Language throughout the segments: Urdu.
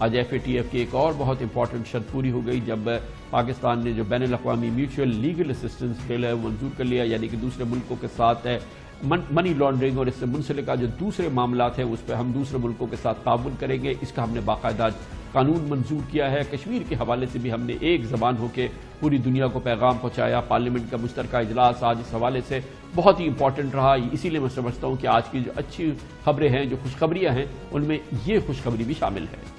آج FATF کی ایک اور بہت امپورٹنٹ شرط پوری ہو گئی جب پاکستان نے جو بین الاقوامی میوچول لیگل اسسٹنس بل ہے منظور کر لیا، یعنی کہ دوسرے ملکوں کے ساتھ منی لانڈرنگ اور اس سے منسلکہ جو دوسرے معاملات ہیں اس پہ ہم دوسرے ملکوں کے ساتھ تعاون کریں گے۔ اس کا ہم نے باقاعدہ قانون منظور کیا ہے۔ کشمیر کے حوالے سے بھی ہم نے ایک زبان ہو کے پوری دنیا کو پیغام پہنچایا۔ پارلیمنٹ کا مشترکہ اجلاس آج اس حوالے سے بہت ہی امپورٹنٹ رہا، اسی لیے میں سمجھتا ہوں کہ آج کی جو اچھی خبریں ہیں، جو خوشخبریاں ہیں، ان میں یہ خوشخبری بھی شامل ہے۔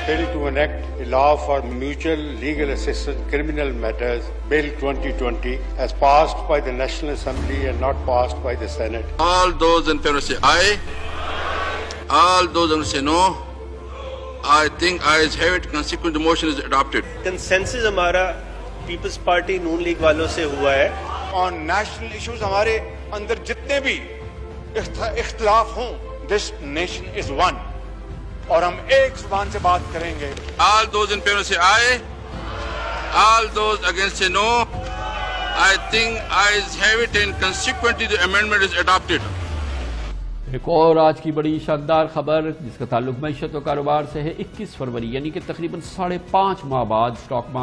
Bill to enact a law for mutual legal assistance in criminal matters, Bill 2020, has passed by the National Assembly and not passed by the Senate. All those in favor say aye. All those who say no, I think ayes have it. Consequent, the motion is adopted. Consensus ہمارا پیپلز پارٹی نون لیگ والوں سے ہوا ہے۔ On national issues ہمارے اندر جتنے بھی اختلاف ہوں، this nation is one. اور ہم ایک زبان سے بات کریں گے۔ All those in favor say aye. All those against say no. I think ayes have it, and consequently the amendment is adopted. ایک اور آج کی بڑی شاندار خبر جس کا تعلق معیشت و کاروبار سے ہے۔ 21 فروری یعنی کہ تقریباً 5.5 ماہ بعد اسٹاک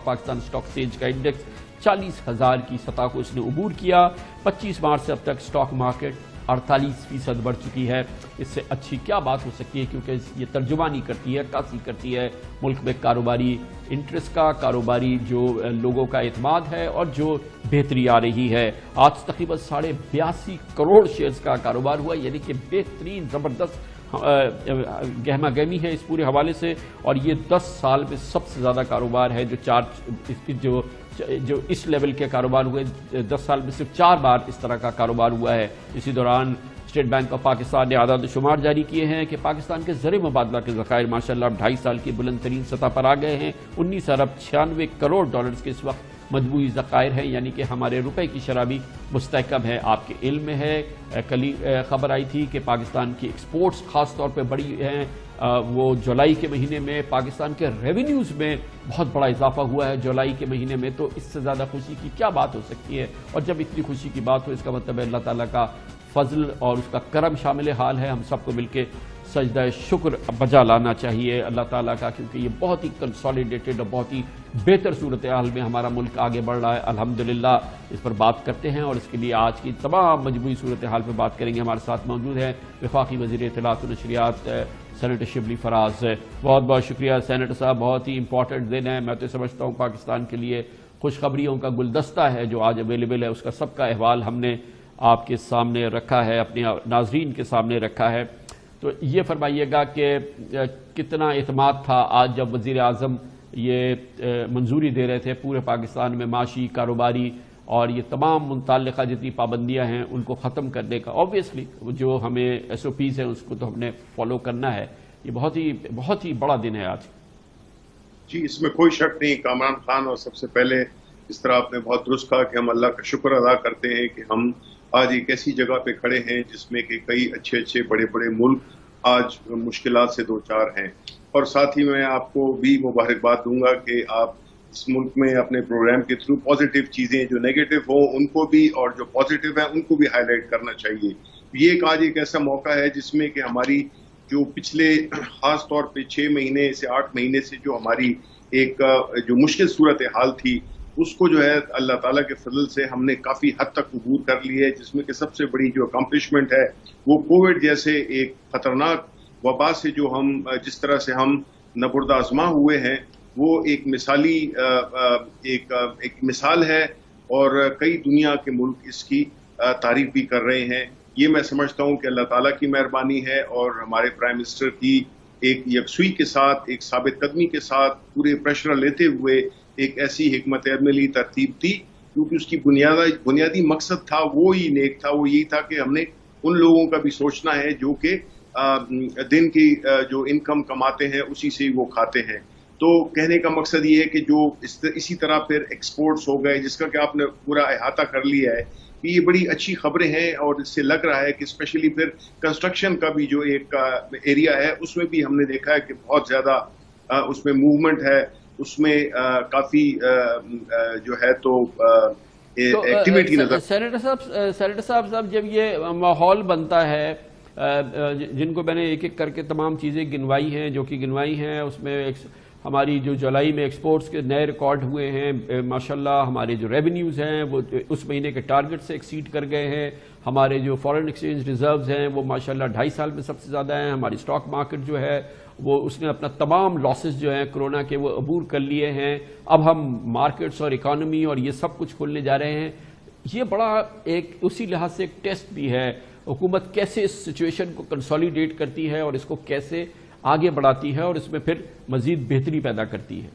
پاکستان اسٹاک ایکسچینج کا انڈیکس 40,000 کی سطح کو اس نے عبور کیا۔ 25 مارچ سے اب تک اسٹاک مارکیٹ 48% بڑھ چکی ہے۔ اس سے اچھی کیا بات ہو سکتی ہے، کیونکہ یہ ترجمانی کرتی ہے، عکاسی کرتی ہے ملک میں کاروباری انٹرسٹ کا، کاروباری جو لوگوں کا اعتماد ہے اور جو بہتری آ رہی ہے۔ آج تقریباً 82.5 کروڑ شیئرز کا کاروبار ہوا، یعنی کہ بہترین زبردست گہما گہمی ہے اس پورے حوالے سے، اور یہ 10 سال میں سب سے زیادہ کاروبار ہے جو اس لیول کے کاروبار ہوئے۔ 10 سال میں صرف 4 بار اس طرح کا کاروبار ہوا ہے۔ اسی دوران اسٹیٹ بینک آف پاکستان نے اعداد و شمار جاری کیے ہیں کہ پاکستان کے زر مبادلہ کے ذخائر ماشاءاللہ اب 2.5 سال کی بلند ترین سطح پر آ گئے ہیں۔ 19 ارب 96 کروڑ ڈالرز کے اس وقت مجموعی ذخائر ہیں، یعنی کہ ہمارے روپے کی شرح بھی مستحکم ہے۔ آپ کے علم میں ہے، کل خبر آئی تھی کہ پاکستان کی ایکسپورٹس خاص طور پہ بڑی ہیں۔ وہ جولائی کے مہینے میں پاکستان کے ریونیوز میں بہت بڑا اضافہ ہوا ہے جولائی کے مہینے میں، تو اس سے زیادہ خوشی کی کیا بات ہو سکتی ہے؟ اور جب اتنی خوشی کی بات ہو، اس کا مطلب ہے اللہ تعالیٰ کا فضل اور اس کا کرم شامل حال ہے۔ ہم سب کو مل کے سجدہ شکر بجا لانا چاہیے اللہ تعالیٰ کا، کیونکہ یہ بہت ہی کنسالیڈیٹڈ اور بہت ہی بہتر صورتحال میں ہمارا ملک آگے بڑھ رہا ہے الحمدللہ۔ اس پر بات کرتے ہیں اور اس کے لیے آج کی تمام مجموعی صورتحال پہ بات کریں گے۔ ہمارے ساتھ موجود ہیں وفاقی وزیر اطلاعات و نشریات سینیٹر شبلی فراز۔ بہت بہت شکریہ سینیٹر صاحب، بہت ہی امپورٹنٹ دن ہے۔ میں تو سمجھتا ہوں پاکستان کے لیے خوشخبریوں کا گلدستہ ہے جو آج اویلیبل ہے، اس کا سب کا احوال ہم نے آپ کے سامنے رکھا ہے، اپنے ناظرین کے سامنے رکھا ہے۔ تو یہ فرمائیے گا کہ کتنا اعتماد تھا آج جب وزیر اعظم یہ منظوری دے رہے تھے پورے پاکستان میں معاشی، کاروباری اور یہ تمام متعلقہ جتنی پابندیاں ہیں ان کو ختم کرنے کا۔ آبویسلی جو ہمیں SOPs ہیں اس کو تو ہم نے فالو کرنا ہے۔ یہ بہت ہی بڑا دن ہے آج۔ جی، اس میں کوئی شک نہیں کامران خان، اور سب سے پہلے اس طرح آپ نے بہت درست کہا کہ ہم اللہ کا شکر ادا کرتے ہیں کہ ہم آج ایک ایسی جگہ پہ کھڑے ہیں جس میں کہ کئی اچھے بڑے ملک آج مشکلات سے دوچار ہیں۔ اور ساتھ ہی میں آپ کو بھی مبارکباد دوں گا کہ آپ اس ملک میں اپنے پروگرام کے تھرو پازیٹیو چیزیں جو نیگیٹو ہوں ان کو بھی اور جو پازیٹیو ہیں ان کو بھی ہائی لائٹ کرنا چاہیے۔ یہ آج ایک ایسا موقع ہے جس میں کہ ہماری جو پچھلے خاص طور پہ 6 مہینے سے 8 مہینے سے جو ہماری ایک جو مشکل صورتحال تھی اس کو جو ہے اللہ تعالیٰ کے فضل سے ہم نے کافی حد تک عبور کر لی ہے، جس میں کہ سب سے بڑی جو اکمپلشمنٹ ہے وہ کووڈ جیسے ایک خطرناک وبا سے جو ہم جس طرح سے ہم نبرد آزما ہوئے ہیں وہ ایک مثالی ایک مثال ہے، اور کئی دنیا کے ملک اس کی تعریف بھی کر رہے ہیں۔ یہ میں سمجھتا ہوں کہ اللہ تعالیٰ کی مہربانی ہے اور ہمارے پرائم منسٹر کی ایک یکسوئی کے ساتھ، ایک ثابت قدمی کے ساتھ پورے پریشر لیتے ہوئے ایک ایسی حکمت عملی ترتیب تھی، کیونکہ اس کی بنیادی مقصد تھا وہی نیک تھا، وہ یہی تھا کہ ہم نے ان لوگوں کا بھی سوچنا ہے جو کہ دن کی جو انکم کماتے ہیں اسی سے وہ کھاتے ہیں۔ تو کہنے کا مقصد یہ ہے کہ جو اسی طرح پھر ایکسپورٹس ہو گئے جس کا کہ آپ نے پورا احاطہ کر لیا ہے، کہ یہ بڑی اچھی خبریں ہیں، اور اس سے لگ رہا ہے کہ اسپیشلی پھر کنسٹرکشن کا بھی جو ایک ایریا ہے اس میں بھی ہم نے دیکھا ہے کہ بہت زیادہ اس میں موومنٹ ہے، اس میں کافی جو ہے تو ایکٹیویٹی نظر۔ سینیٹر صاحب جب یہ ماحول بنتا ہے جن کو میں نے ایک ایک کر کے تمام چیزیں گنوائی ہیں جو کہ گنوائی ہیں، اس میں ہماری جو جولائی میں ایکسپورٹس کے نئے ریکارڈ ہوئے ہیں ماشاءاللہ، ہمارے جو ریونیوز ہیں وہ اس مہینے کے ٹارگٹ سے ایکسیڈ کر گئے ہیں، ہمارے جو فارن ایکسچینج ریزروز ہیں وہ ماشاءاللہ 2.5 سال میں سب سے زیادہ ہیں، ہماری اسٹاک مارکیٹ جو ہے وہ اس نے اپنا تمام لاسز جو ہیں کرونا کے وہ عبور کر لیے ہیں، اب ہم مارکیٹس اور اکانومی اور یہ سب کچھ کھولنے جا رہے ہیں۔ یہ بڑا ایک اسی لحاظ سے ایک ٹیسٹ بھی ہے، حکومت کیسے اس سچویشن کو کنسولیڈیٹ کرتی ہے اور اس کو کیسے آگے بڑھاتی ہے اور اس میں پھر مزید بہتری پیدا کرتی ہے۔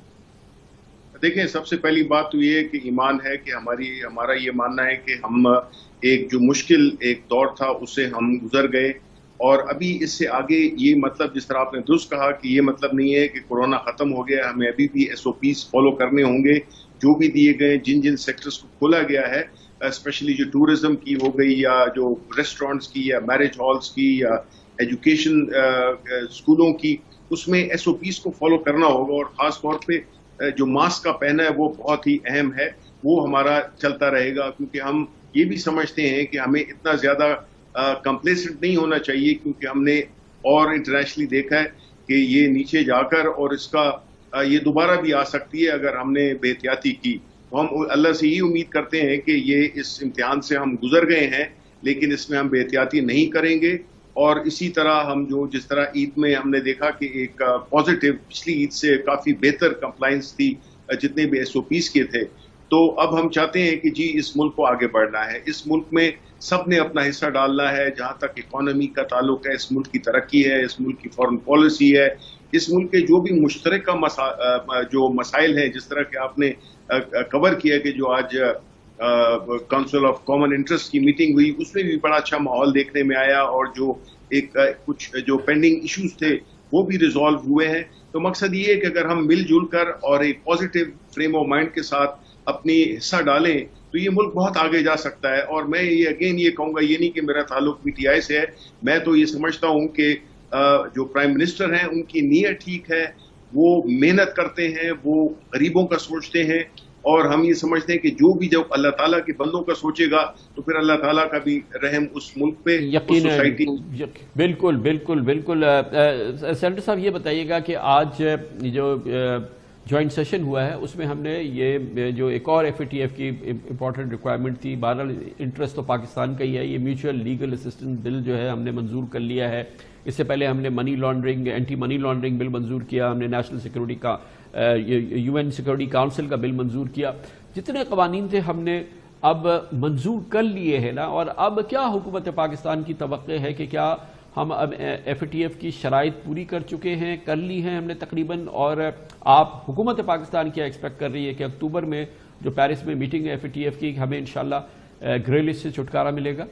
دیکھیں، سب سے پہلی بات تو یہ کہ ایمان ہے کہ ہمارا یہ ماننا ہے کہ ہم ایک جو مشکل ایک دور تھا اس سے ہم گزر گئے، اور ابھی اس سے آگے یہ مطلب جس طرح آپ نے درست کہا کہ یہ مطلب نہیں ہے کہ کورونا ختم ہو گیا، ہمیں ابھی بھی SOPs فالو کرنے ہوں گے جو بھی دیے گئے، جن سیکٹرز کو کھولا گیا ہے، اسپیشلی جو ٹورزم کی ہو گئی یا جو ریسٹورینٹس کی یا میرج ہالز کی یا ایجوکیشن اسکولوں کی، اس میں SOPs کو فالو کرنا ہوگا، اور خاص طور پہ جو ماسک کا پہنا ہے وہ بہت ہی اہم ہے، وہ ہمارا چلتا رہے گا، کیونکہ ہم یہ بھی سمجھتے ہیں کہ ہمیں اتنا زیادہ کمپلیسنٹ نہیں ہونا چاہیے، کیونکہ ہم نے اور انٹرنیشنلی دیکھا ہے کہ یہ نیچے جا کر اور اس کا یہ دوبارہ بھی آ سکتی ہے اگر ہم نے بے احتیاطی کی۔ تو ہم اللہ سے یہ امید کرتے ہیں کہ یہ اس امتحان سے ہم گزر گئے ہیں، لیکن اس میں ہم بے احتیاطی نہیں کریں گے، اور اسی طرح ہم جس طرح عید میں ہم نے دیکھا کہ ایک پازیٹیو پچھلی عید سے کافی بہتر کمپلائنس تھی جتنے بھی SOPs کے تھے، تو اب ہم چاہتے ہیں کہ جی اس ملک کو آگے بڑھنا ہے، اس ملک میں سب نے اپنا حصہ ڈالنا ہے، جہاں تک اکانومی کا تعلق ہے، اس ملک کی ترقی ہے، اس ملک کی فارن پالیسی ہے، اس ملک کے جو بھی مشترکہ جو مسائل ہیں، جس طرح کہ آپ نے کور کیا کہ جو آج کونسل آف کامن انٹرسٹ کی میٹنگ ہوئی، اس میں بھی بڑا اچھا ماحول دیکھنے میں آیا، اور جو کچھ جو پینڈنگ ایشوز تھے وہ بھی ریزالو ہوئے ہیں۔ تو مقصد یہ ہے کہ اگر ہم مل جل کر اور ایک پازیٹیو فریم آف مائنڈ کے ساتھ اپنی حصہ ڈالیں تو یہ ملک بہت آگے جا سکتا ہے۔ اور میں یہ کہوں گا، یہ نہیں کہ میرا تعلق PTI سے ہے، میں تو یہ سمجھتا ہوں کہ جو پرائم منسٹر ہیں ان کی نیت ٹھیک ہے، وہ محنت کرتے ہیں، وہ غریبوں کا سوچتے ہیں، اور ہم یہ سمجھتے ہیں کہ جو بھی جب اللہ تعالیٰ کے بندوں کا سوچے گا تو پھر اللہ تعالیٰ کا بھی رحم اس ملک پہ، اس سوسائٹی۔ بالکل بالکل بالکل۔ سینیٹر صاحب یہ بتائیے گا کہ آج جو جوائنٹ سیشن ہوا ہے اس میں ہم نے یہ جو ایک اور FATF کی امپورٹنٹ ریکوائرمنٹ تھی، بہرحال انٹرسٹ تو پاکستان کا ہی ہے، یہ میوچل لیگل اسسٹنس بل جو ہے ہم نے منظور کر لیا ہے۔ اس سے پہلے ہم نے money laundering, anti money laundering bill منظور کیا، ہم نے نیشنل سیکورٹی کا UN سیکورٹی کاؤنسل کا بل منظور کیا۔ جتنے قوانین تھے ہم نے اب منظور کر لیے ہیں نا، اور اب کیا حکومت پاکستان کی توقع ہے کہ کیا ہم اب FATF کی شرائط پوری کر چکے ہیں، کر لی ہیں ہم نے تقریباً، اور آپ حکومت پاکستان کیا ایکسپیکٹ کر رہی ہے کہ اکتوبر میں جو پیرس میں میٹنگ ہے FATF کی، ہمیں انشاءاللہ گرے لسٹ سے چھٹکارا ملے گا؟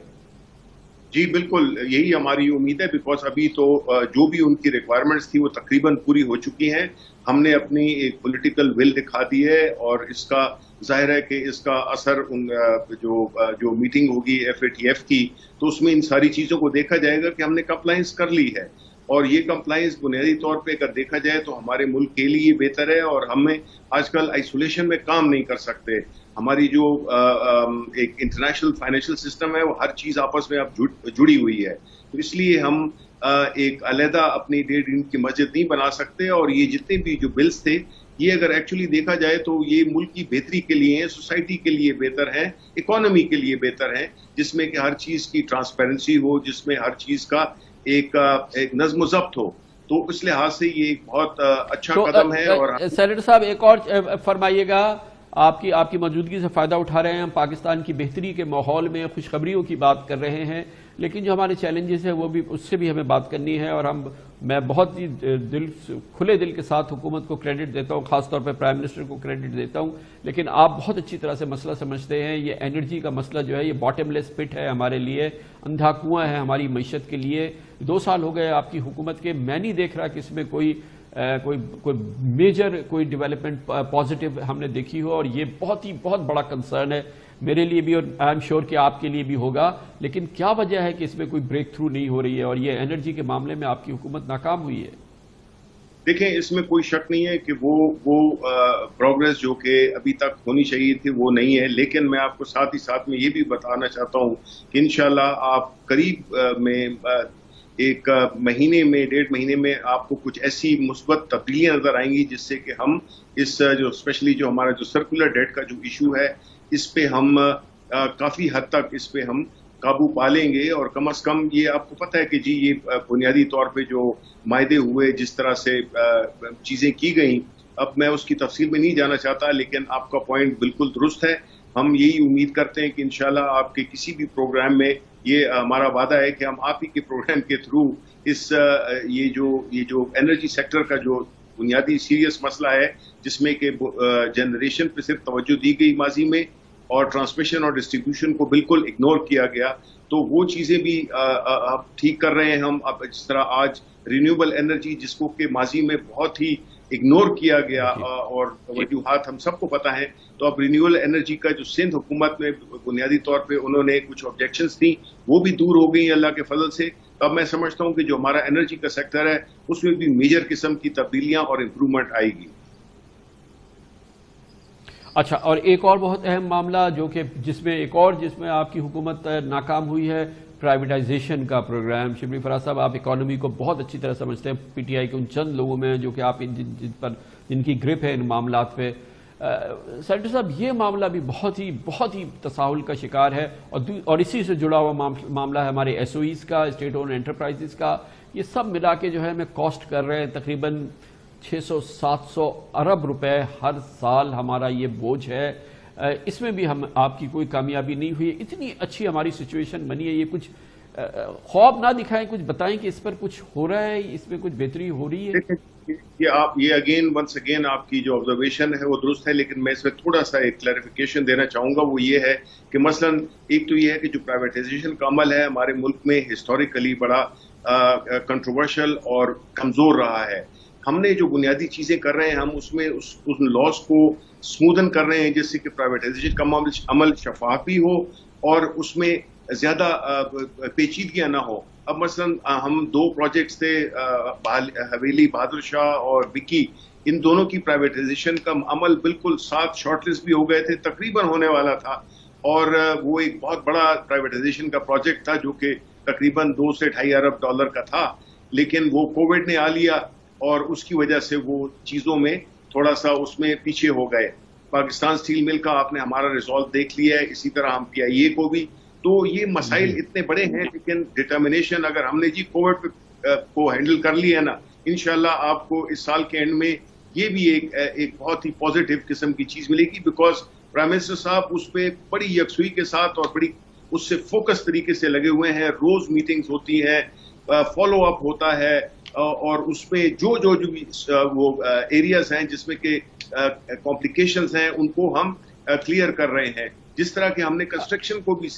جی بالکل، یہی ہماری امید ہے، بیکاز ابھی تو جو بھی ان کی ریکوائرمنٹس تھی وہ تقریباً پوری ہو چکی ہیں۔ ہم نے اپنی ایک پولیٹیکل ول دکھا دی ہے، اور اس کا ظاہر ہے کہ اس کا اثر جو میٹنگ ہوگی FATF کی تو اس میں ان ساری چیزوں کو دیکھا جائے گا کہ ہم نے کمپلائنس کر لی ہے، اور یہ کمپلائنس بنیادی طور پہ اگر دیکھا جائے تو ہمارے ملک کے لیے بہتر ہے، اور ہمیں آج کل آئسولیشن میں کام نہیں کر سکتے۔ ہماری جو ایک انٹرنیشنل فائنینشیل سسٹم ہے وہ ہر چیز آپس میں اب جڑی ہوئی ہے، تو اس لیے ہم ایک علیحدہ اپنی ڈیڑھ دن کی مسجد نہیں بنا سکتے، اور یہ جتنے بھی جو بلز تھے یہ اگر ایکچولی دیکھا جائے تو یہ ملک کی بہتری کے لیے ہیں، سوسائٹی کے لیے بہتر ہیں، اکانومی کے لیے بہتر ہیں، جس میں کہ ہر چیز کی ٹرانسپیرنسی ہو، جس میں ہر چیز کا ایک نظم و ضبط ہو، تو اس لحاظ سے یہ ایک بہت اچھا قدم ہے۔ اور سینیٹر صاحب ایک اور فرمائیے گا، آپ کی موجودگی سے فائدہ اٹھا رہے ہیں، ہم پاکستان کی بہتری کے ماحول میں خوشخبریوں کی بات کر رہے ہیں، لیکن جو ہمارے چیلنجز ہیں وہ بھی اس سے بھی ہمیں بات کرنی ہے، اور میں بہت ہی کھلے دل کے ساتھ حکومت کو کریڈٹ دیتا ہوں، خاص طور پہ پرائم منسٹر کو کریڈٹ دیتا ہوں، لیکن آپ بہت اچھی طرح سے مسئلہ سمجھتے ہیں۔ یہ انرجی کا مسئلہ جو ہے یہ باٹم لیس پٹ ہے ہمارے لیے، اندھا کنواں ہے ہماری معیشت کے لیے۔ 2 سال ہو گئے آپ کی حکومت کے، میں نہیں دیکھ رہا کہ اس میں کوئی میجر کوئی ڈیولپمنٹ پازیٹیو ہم نے دیکھی ہو، اور یہ بہت بڑا کنسرن ہے میرے لیے بھی، اور آئی ایم شیور کہ آپ کے لیے بھی ہوگا، لیکن کیا وجہ ہے کہ اس میں کوئی بریک تھرو نہیں ہو رہی ہے، اور یہ انرجی کے معاملے میں آپ کی حکومت ناکام ہوئی ہے؟ دیکھیں، اس میں کوئی شک نہیں ہے کہ وہ پروگریس جو کہ ابھی تک ہونی چاہیے تھی وہ نہیں ہے، لیکن میں آپ کو ساتھ ہی ساتھ میں یہ بھی بتانا چاہتا ہوں کہ انشاءاللہ آپ قریب میں ایک مہینے میں 1.5 مہینے میں آپ کو کچھ ایسی مثبت تبدیلیاں نظر آئیں گی جس سے کہ ہم اس جو اسپیشلی جو ہمارا جو سرکولر ڈیٹ کا جو ایشو ہے اس پہ ہم کافی حد تک اس پہ ہم قابو پا لیں گے. اور کم از کم یہ آپ کو پتہ ہے کہ جی یہ بنیادی طور پہ جو معاہدے ہوئے جس طرح سے چیزیں کی گئیں, اب میں اس کی تفصیل میں نہیں جانا چاہتا, لیکن آپ کا پوائنٹ بالکل درست ہے. ہم یہی امید کرتے ہیں کہ انشاءاللہ آپ کے کسی بھی پروگرام میں یہ ہمارا وعدہ ہے کہ ہم آپ ہی کے پروگرام کے تھرو اس یہ جو انرجی سیکٹر کا جو بنیادی سیریس مسئلہ ہے جس میں کہ جنریشن پہ صرف توجہ دی گئی ماضی میں اور ٹرانسمیشن اور ڈسٹریبیوشن کو بالکل اگنور کیا گیا, تو وہ چیزیں بھی اب ٹھیک کر رہے ہیں ہم. اب جس طرح آج رینیوبل انرجی جس کو کہ ماضی میں بہت ہی اگنور کیا گیا اور وجوہات ہم سب کو پتہ ہیں, تو اب رینیوبل انرجی کا جو سندھ حکومت میں بنیادی طور پہ انہوں نے کچھ آبجیکشنز تھیں وہ بھی دور ہو گئی اللہ کے فضل سے. اب میں سمجھتا ہوں کہ جو ہمارا انرجی کا سیکٹر ہے اس میں بھی میجر قسم کی تبدیلیاں اور امپرومنٹ آئے گی. اچھا, اور ایک اور بہت اہم معاملہ جو کہ جس میں آپ کی حکومت ناکام ہوئی ہے, پرائیویٹائزیشن کا پروگرام. شبلی فراز صاحب, آپ اکانومی کو بہت اچھی طرح سمجھتے ہیں, پی ٹی آئی کے ان چند لوگوں میں جو کہ آپ جن کی گرپ ہے ان معاملات پہ. سینیٹر صاحب, یہ معاملہ بھی بہت ہی تساہل کا شکار ہے, اور اسی سے جڑا ہوا معاملہ ہے ہمارے ایس او ایز کا, اسٹیٹ اون انٹرپرائزز کا. یہ سب ملا کے جو ہے ہمیں کاسٹ کر رہے ہیں تقریباً 600-700 ارب روپے ہر سال ہمارا یہ بوجھ ہے. اس میں بھی آپ کی کوئی کامیابی نہیں ہوئی. اتنی اچھی ہماری سچویشن بنی ہے, یہ کچھ خواب نہ دکھائیں, کچھ بتائیں کہ اس پر کچھ ہو رہا ہے, اس میں کچھ بہتری ہو رہی ہے. یہ ونس اگین آپ کی جو آبزرویشن ہے وہ درست ہے, لیکن میں اس میں تھوڑا سا ایک کلیریفیکیشن دینا چاہوں گا. وہ یہ ہے کہ مثلا ایک تو یہ ہے کہ جو پرائیویٹائزیشن کا عمل ہے ہمارے ملک میں ہسٹوریکلی بڑا کنٹروورشل اور کمزور رہا ہے. ہم نے جو بنیادی چیزیں کر رہے ہیں ہم اس میں اس لاس کو سمودن کر رہے ہیں جس سے کہ پرائیویٹائزیشن کا عمل شفاف بھی ہو اور اس میں زیادہ پیچیدگیاں نہ ہو. اب مثلا ہم 2 پروجیکٹس تھے, حویلی بہادر شاہ اور وکی, ان دونوں کی پرائیویٹائزیشن کا عمل بالکل 7 شارٹ لسٹ بھی ہو گئے تھے, تقریباً ہونے والا تھا, اور وہ ایک بہت بڑا پرائیویٹائزیشن کا پروجیکٹ تھا جو کہ تقریباً 2 سے 2.5 ارب ڈالر کا تھا, لیکن وہ کووڈ نے آ لیا اور اس کی وجہ سے وہ چیزوں میں تھوڑا سا اس میں پیچھے ہو گئے. پاکستان اسٹیل مل کا آپ نے ہمارا ریزالو دیکھ لیا ہے, اسی طرح ہم پی آئی اے کو بھی. تو یہ مسائل اتنے بڑے ہیں, لیکن ڈٹرمنیشن اگر ہم نے جی کووڈ کو ہینڈل کر لیا ہے نا, انشاءاللہ آپ کو اس سال کے اینڈ میں یہ بھی ایک بہت ہی پازیٹیو قسم کی چیز ملے گی, بیکاز پرائم منسٹر صاحب اس پہ بڑی یکسوئی کے ساتھ اور بڑی اس سے فوکس طریقے سے لگے ہوئے ہیں. روز میٹنگز ہوتی ہیں, فالو اپ ہوتا ہے, اور اس میں جو بھی وہ ایریاز ہیں جس میں کہ کمپلیکیشنز ہیں ان کو ہم کلیئر کر رہے ہیں. جس طرح کہ ہم نے کنسٹرکشن کو بھی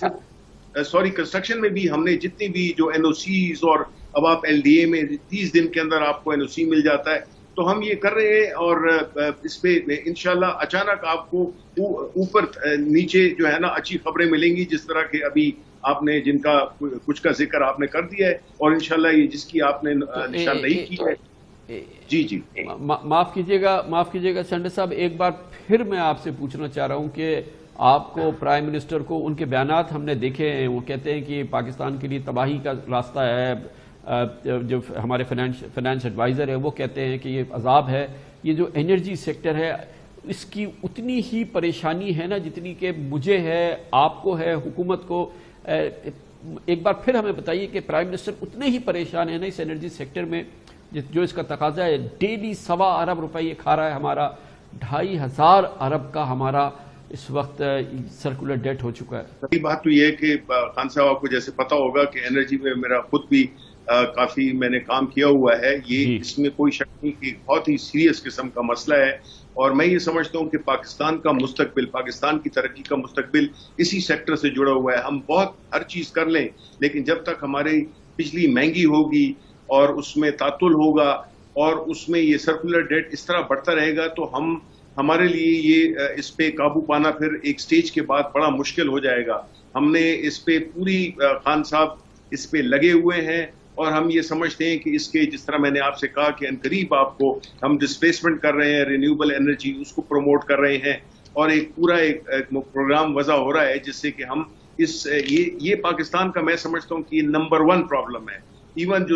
کنسٹرکشن میں بھی ہم نے جتنی بھی جو این او سیز, اور اب آپ ایل ڈی اے میں 30 دن کے اندر آپ کو این او سی مل جاتا ہے, تو ہم یہ کر رہے ہیں. اور اس پہ انشاءاللہ اچانک آپ کو اوپر نیچے جو ہے نا اچھی خبریں ملیں گی, جس طرح کہ ابھی آپ نے جن کا کچھ کا ذکر آپ نے کر دیا ہے, اور انشاءاللہ یہ جس کی آپ نے نشاندہی کی ہے. جی معاف کیجیے گا سینیٹر صاحب, ایک بار پھر میں آپ سے پوچھنا چاہ رہا ہوں کہ آپ کو پرائم منسٹر کو ان کے بیانات ہم نے دیکھے ہیں, وہ کہتے ہیں کہ پاکستان کے لیے تباہی کا راستہ ہے. جو ہمارے فائنانس ایڈوائزر ہے وہ کہتے ہیں کہ یہ عذاب ہے. یہ جو انرجی سیکٹر ہے اس کی اتنی ہی پریشانی ہے نا جتنی کہ مجھے ہے, آپ کو ہے, حکومت کو. ایک بار پھر ہمیں بتائیے کہ پرائم منسٹر اتنے ہی پریشان ہیں نا اس انرجی سیکٹر میں جو اس کا تقاضا ہے. ڈیلی 1.25 ارب روپے یہ کھا رہا ہے ہمارا, 2,500 ارب کا ہمارا اس وقت سرکولر ڈیٹ ہو چکا ہے. پہلی بات تو یہ ہے کہ خان صاحب آپ کو جیسے پتا ہوگا کہ انرجی میں میرا خود بھی کافی میں نے کام کیا ہوا ہے. یہ اس میں کوئی شک نہیں کہ بہت ہی سیریس قسم کا مسئلہ ہے, اور میں یہ سمجھتا ہوں کہ پاکستان کا مستقبل, پاکستان کی ترقی کا مستقبل اسی سیکٹر سے جڑا ہوا ہے. ہم بہت ہر چیز کر لیں, لیکن جب تک ہماری بجلی مہنگی ہوگی اور اس میں تعطل ہوگا اور اس میں یہ سرکولر ڈیٹ اس طرح بڑھتا رہے گا, تو ہمارے لیے یہ اس پہ قابو پانا پھر ایک سٹیج کے بعد بڑا مشکل ہو جائے گا. ہم نے اس پہ پوری خان صاحب اس پہ لگے ہوئے ہیں, اور ہم یہ سمجھتے ہیں کہ اس کے جس طرح میں نے آپ سے کہا کہ انقریب آپ کو ہم ڈسپلیسمنٹ کر رہے ہیں, رینیوبل انرجی اس کو پروموٹ کر رہے ہیں, اور ایک پورا ایک پروگرام وضع ہو رہا ہے جس سے کہ ہم یہ پاکستان کا میں سمجھتا ہوں کہ یہ نمبر 1 پرابلم ہے. ایون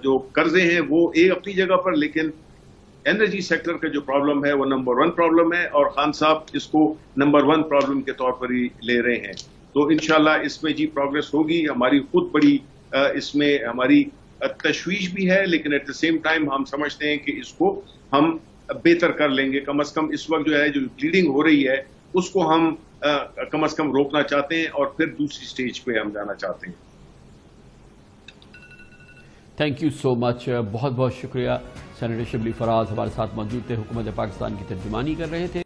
جو قرضے ہیں وہ ایک اپنی جگہ پر، لیکن انرجی سیکٹر کا جو پرابلم ہے وہ نمبر 1 پرابلم ہے، اور خان صاحب اس کو نمبر 1 پرابلم کے طور پر ہی لے رہے ہیں. تو انشاءاللہ اس میں پروگریس ہوگی. ہماری خود بڑی اس میں ہماری تشویش بھی ہے، لیکن ایٹ دا سیم ٹائم ہم سمجھتے ہیں کہ اس کو ہم بہتر کر لیں گے. کم از کم اس وقت جو ہے جو بلیڈنگ ہو رہی ہے اس کو ہم کم از کم روکنا چاہتے ہیں، اور پھر دوسری سٹیج پہ ہم جانا چاہتے ہیں. تھینک یو سو مچ، بہت بہت شکریہ. سینیٹر شبلی فراز ہمارے ساتھ موجود تھے، حکومت پاکستان کی ترجمانی کر رہے تھے.